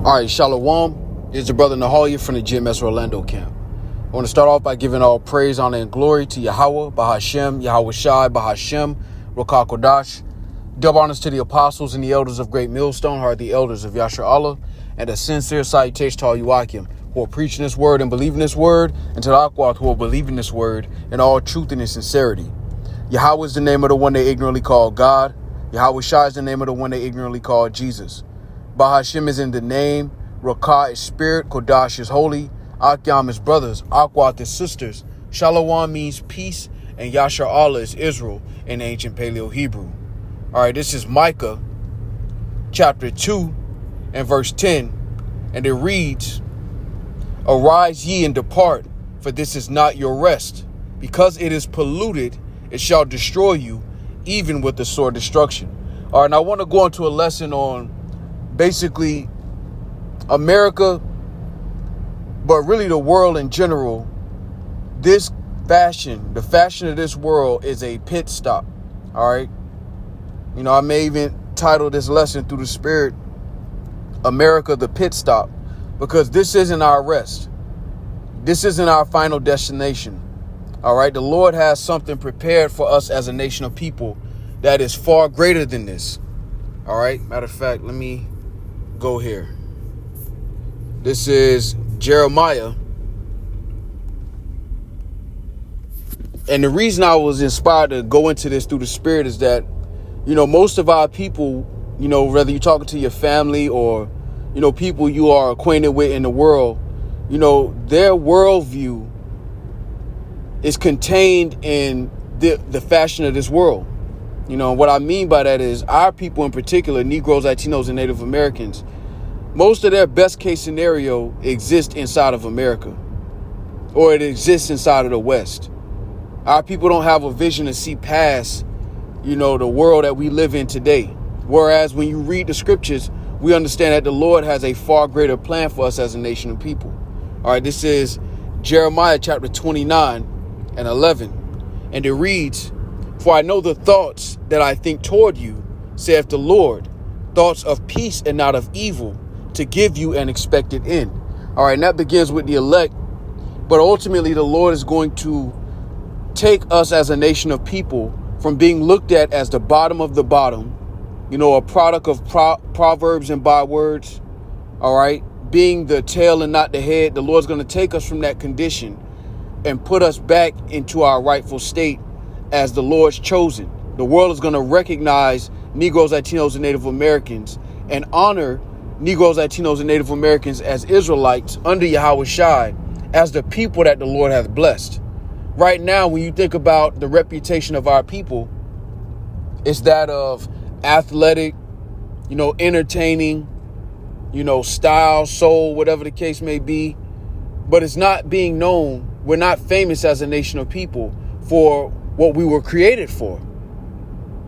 All right, Shalom. It's your brother Nahalia from the GMS Orlando camp. I want to start off by giving all praise, honor, and glory to Yahweh, Bahashem, Yahweh Shai, Bahashem, Rakah Kodash. Double honors to the apostles and the elders of Great Millstone, who are the elders of Yashar Allah, and a sincere salutation to all you Akim, who are preaching this word and believing this word, and to the Akwath, who are believing this word in all truth and in sincerity. Yahweh is the name of the one they ignorantly call God. Yahweh Shai is the name of the one they ignorantly call Jesus. Bahashem is in the name, Rakah is spirit, Kodash is holy, Akyam is brothers, Akwath is sisters, Shalom means peace, and Yashar Allah is Israel in ancient Paleo Hebrew. All right, this is Micah chapter 2 and verse 10, and it reads, "Arise ye and depart, for this is not your rest. Because it is polluted, it shall destroy you, even with the sword destruction." All right, and I want to go into a lesson on basically America, but really the world in general. This fashion, the fashion of this world is a pit stop. All right. You know, I may even title this lesson through the spirit, America, the pit stop, because this isn't our rest. This isn't our final destination. All right. The Lord has something prepared for us as a nation of people that is far greater than this. All right. Matter of fact, let me go here. This is Jeremiah. And the reason I was inspired to go into this through the spirit is that, you know, most of our people, you know, whether you're talking to your family or, you know, people you are acquainted with in the world, you know, their worldview is contained in the fashion of this world. You know, what I mean by that is our people in particular, Negroes, Latinos, and Native Americans, most of their best case scenario exists inside of America, or it exists inside of the West. Our people don't have a vision to see past, you know, the world that we live in today. Whereas when you read the scriptures, we understand that the Lord has a far greater plan for us as a nation of people. All right, this is Jeremiah chapter 29 and 11. And it reads, "For I know the thoughts that I think toward you, saith the Lord, thoughts of peace and not of evil, to give you an expected end." All right, and that begins with the elect. But ultimately, the Lord is going to take us as a nation of people from being looked at as the bottom of the bottom, you know, a product of proverbs and bywords. All right, being the tail and not the head. The Lord's going to take us from that condition and put us back into our rightful state as the Lord's chosen. The world is going to recognize Negroes, Latinos, and Native Americans and honor Negroes, Latinos, and Native Americans as Israelites under Yahweh Shai as the people that the Lord has blessed. Right now, when you think about the reputation of our people, it's that of athletic, you know, entertaining, you know, style, soul, whatever the case may be. But it's not being known. We're not famous as a nation of people for what we were created for.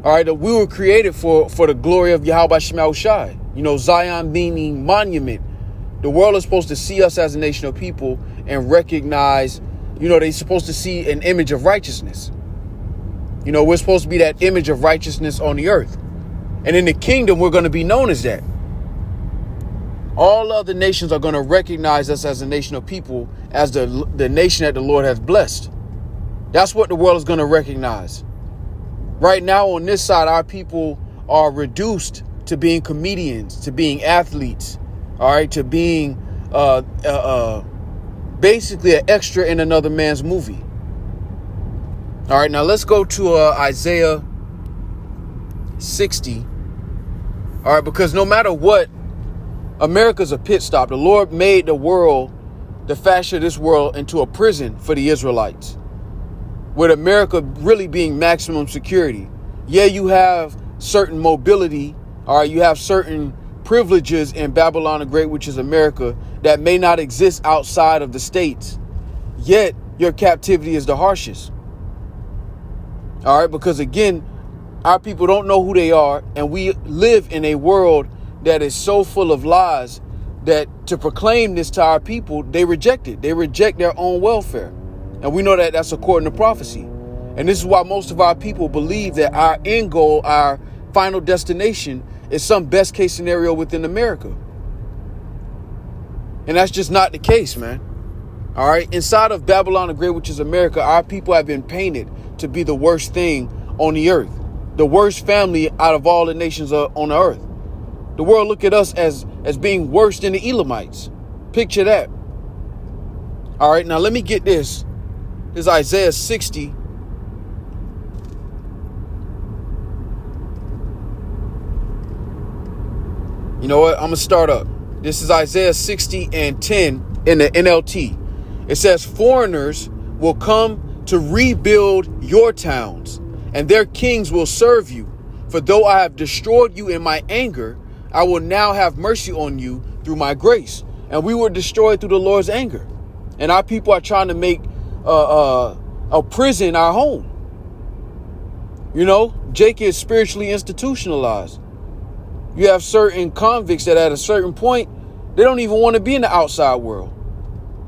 All right, we were created for the glory of Yahweh Shema Shai. You know, Zion meaning monument. The world is supposed to see us as a nation of people and recognize, you know, they're supposed to see an image of righteousness. You know, we're supposed to be that image of righteousness on the earth. And in the kingdom, we're going to be known as that. All other nations are going to recognize us as a nation of people, as the nation that the Lord has blessed. That's what the world is going to recognize. Right now on this side, our people are reduced to being comedians, to being athletes, all right, to being basically an extra in another man's movie. All right, now let's go to Isaiah 60. All right, because no matter what, America's a pit stop. The Lord made the world, the fashion of this world, into a prison for the Israelites, with America really being maximum security. Yeah, you have certain mobility, all right, you have certain privileges in Babylon the Great, which is America, that may not exist outside of the states. Yet your captivity is the harshest. All right, because again, our people don't know who they are, and we live in a world that is so full of lies that to proclaim this to our people, they reject it. They reject their own welfare. And we know that that's according to prophecy. And this is why most of our people believe that our end goal, our final destination, is some best case scenario within America. And that's just not the case, man. All right. Inside of Babylon the Great, which is America, our people have been painted to be the worst thing on the earth, the worst family out of all the nations on the earth. The world look at us as being worse than the Elamites. Picture that. All right. Now let me get this. This is Isaiah 60. You know what? I'm going to start up. This is Isaiah 60 and 10 in the NLT. It says, foreigners will come to rebuild your towns, and their kings will serve you. For though I have destroyed you in my anger, I will now have mercy on you through my grace. And we were destroyed through the Lord's anger. And our people are trying to make a prison our home. You know, Jake is spiritually institutionalized. You have certain convicts that at a certain point, they don't even want to be in the outside world.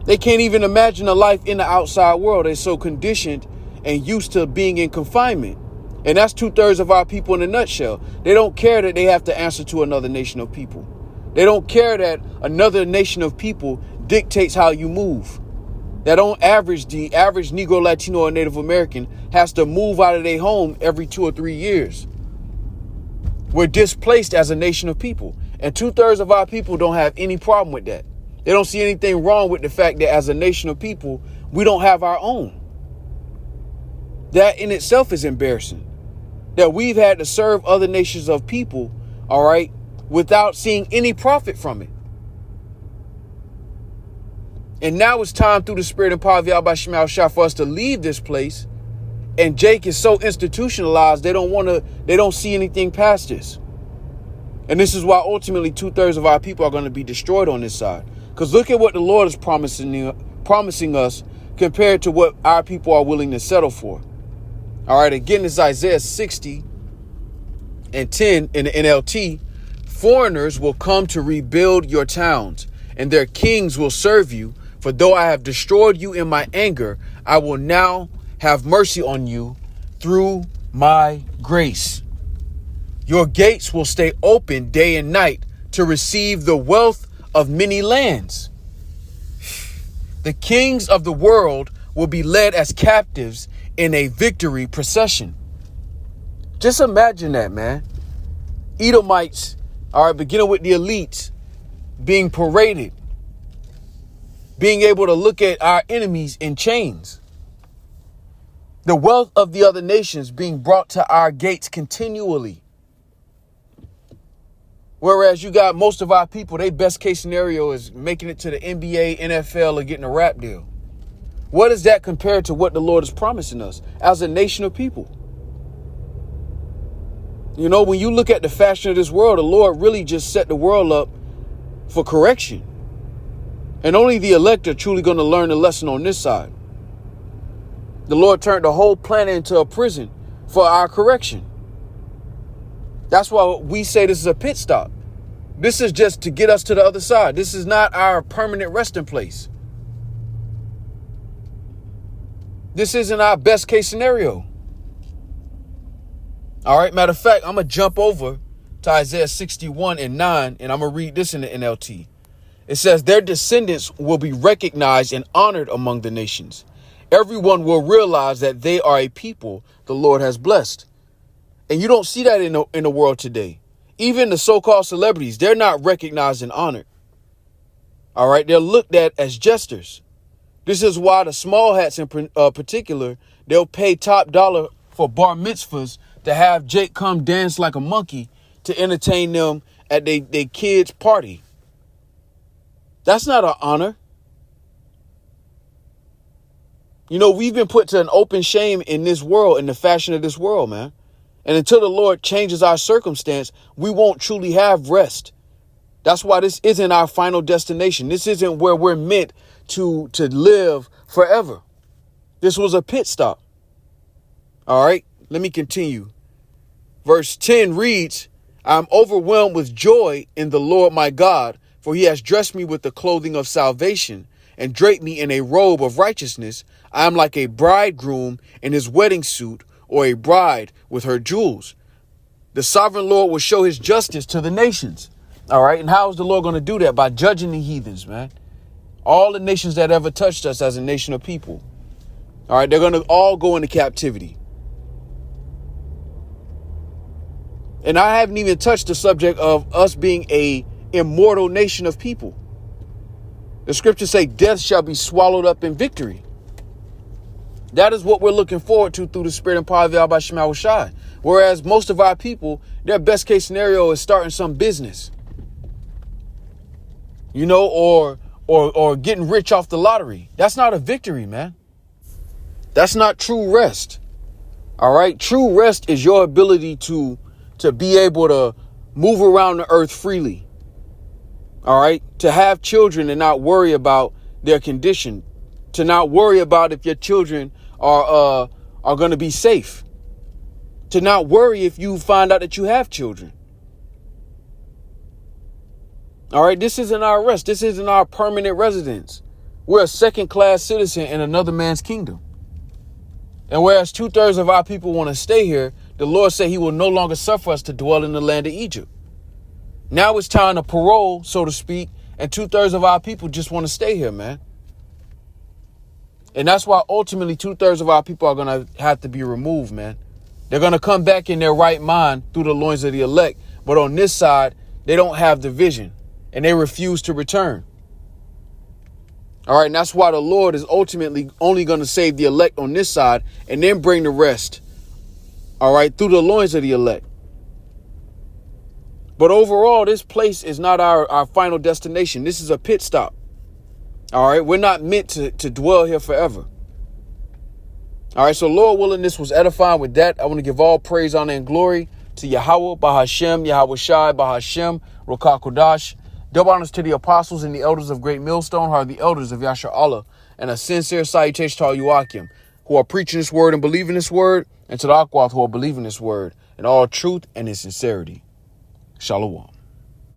They can't even imagine a life in the outside world. They're so conditioned and used to being in confinement. And that's 2/3 of our people in a nutshell. They don't care that they have to answer to another nation of people. They don't care that another nation of people dictates how you move. That on average, the average Negro, Latino, or Native American has to move out of their home every 2 or 3 years. We're displaced as a nation of people. And 2/3 of our people don't have any problem with that. They don't see anything wrong with the fact that as a nation of people, we don't have our own. That in itself is embarrassing. That we've had to serve other nations of people, all right, without seeing any profit from it. And now it's time through the Spirit and power of Yahweh Shema Shah for us to leave this place. And Jake is so institutionalized, they don't see anything past this. And this is why ultimately 2/3 of our people are going to be destroyed on this side. Because look at what the Lord is promising us compared to what our people are willing to settle for. All right, again, it's Isaiah 60 and 10 in the NLT. Foreigners will come to rebuild your towns, and their kings will serve you. For though I have destroyed you in my anger, I will now have mercy on you through my grace. Your gates will stay open day and night to receive the wealth of many lands. The kings of the world will be led as captives in a victory procession. Just imagine that, man. Edomites, all right, beginning with the elites, being paraded, being able to look at our enemies in chains. The wealth of the other nations being brought to our gates continually. Whereas you got most of our people, their best case scenario is making it to the NBA, NFL, or getting a rap deal. What is that compared to what the Lord is promising us as a nation of people? You know, when you look at the fashion of this world, the Lord really just set the world up for correction. And only the elect are truly going to learn the lesson on this side. The Lord turned the whole planet into a prison for our correction. That's why we say this is a pit stop. This is just to get us to the other side. This is not our permanent resting place. This isn't our best case scenario. All right. Matter of fact, I'm going to jump over to Isaiah 61 and 9, and I'm going to read this in the NLT. It says, their descendants will be recognized and honored among the nations. Everyone will realize that they are a people the Lord has blessed. And you don't see that in the world today. Even the so-called celebrities, they're not recognized and honored. All right. They're looked at as jesters. This is why the small hats in particular, they'll pay top dollar for bar mitzvahs to have Jake come dance like a monkey to entertain them at their kids' party. That's not an honor. You know, we've been put to an open shame in this world, in the fashion of this world, man. And until the Lord changes our circumstance, we won't truly have rest. That's why this isn't our final destination. This isn't where we're meant to live forever. This was a pit stop. All right, let me continue. Verse 10 reads, I'm overwhelmed with joy in the Lord my God, for he has dressed me with the clothing of salvation and draped me in a robe of righteousness. I am like a bridegroom in his wedding suit, or a bride with her jewels. The sovereign Lord will show his justice to the nations. All right. And how is the Lord going to do that? By judging the heathens, man. All the nations that ever touched us as a nation of people. All right, they're going to all go into captivity. And I haven't even touched the subject of us being a immortal nation of people. The scriptures say death shall be swallowed up in victory. That is what we're looking forward to through the spirit and power of Yahweh Shema Shai. Whereas most of our people, their best case scenario is starting some business, you know, or getting rich off the lottery. That's not a victory, man. That's not true rest. All right. True rest is your ability to be able to move around the earth freely. All right. To have children and not worry about their condition, to not worry about if your children are going to be safe, to not worry if you find out that you have children. All right. This isn't our rest. This isn't our permanent residence. We're a second-class citizen in another man's kingdom. And whereas 2/3 of our people want to stay here, the Lord said he will no longer suffer us to dwell in the land of Egypt. Now it's time to parole, so to speak, and 2/3 of our people just want to stay here, man. And that's why ultimately 2/3 of our people are going to have to be removed, man. They're going to come back in their right mind through the loins of the elect. But on this side, they don't have the vision and they refuse to return. All right. And that's why the Lord is ultimately only going to save the elect on this side and then bring the rest. All right. Through the loins of the elect. But overall, this place is not our final destination. This is a pit stop. All right. We're not meant to dwell here forever. All right. So Lord willing, this was edifying. With that, I want to give all praise, honor, and glory to Yahweh, Bahashem, Yahweh Shai, Bahashem, Rokah Kodash. Double honors to the apostles and the elders of Great Millstone, who are the elders of Yasha Allah, and a sincere salutation to all you Akim, who are preaching this word and believing this word, and to the Akwath who are believing this word in all truth and in sincerity. Shalom.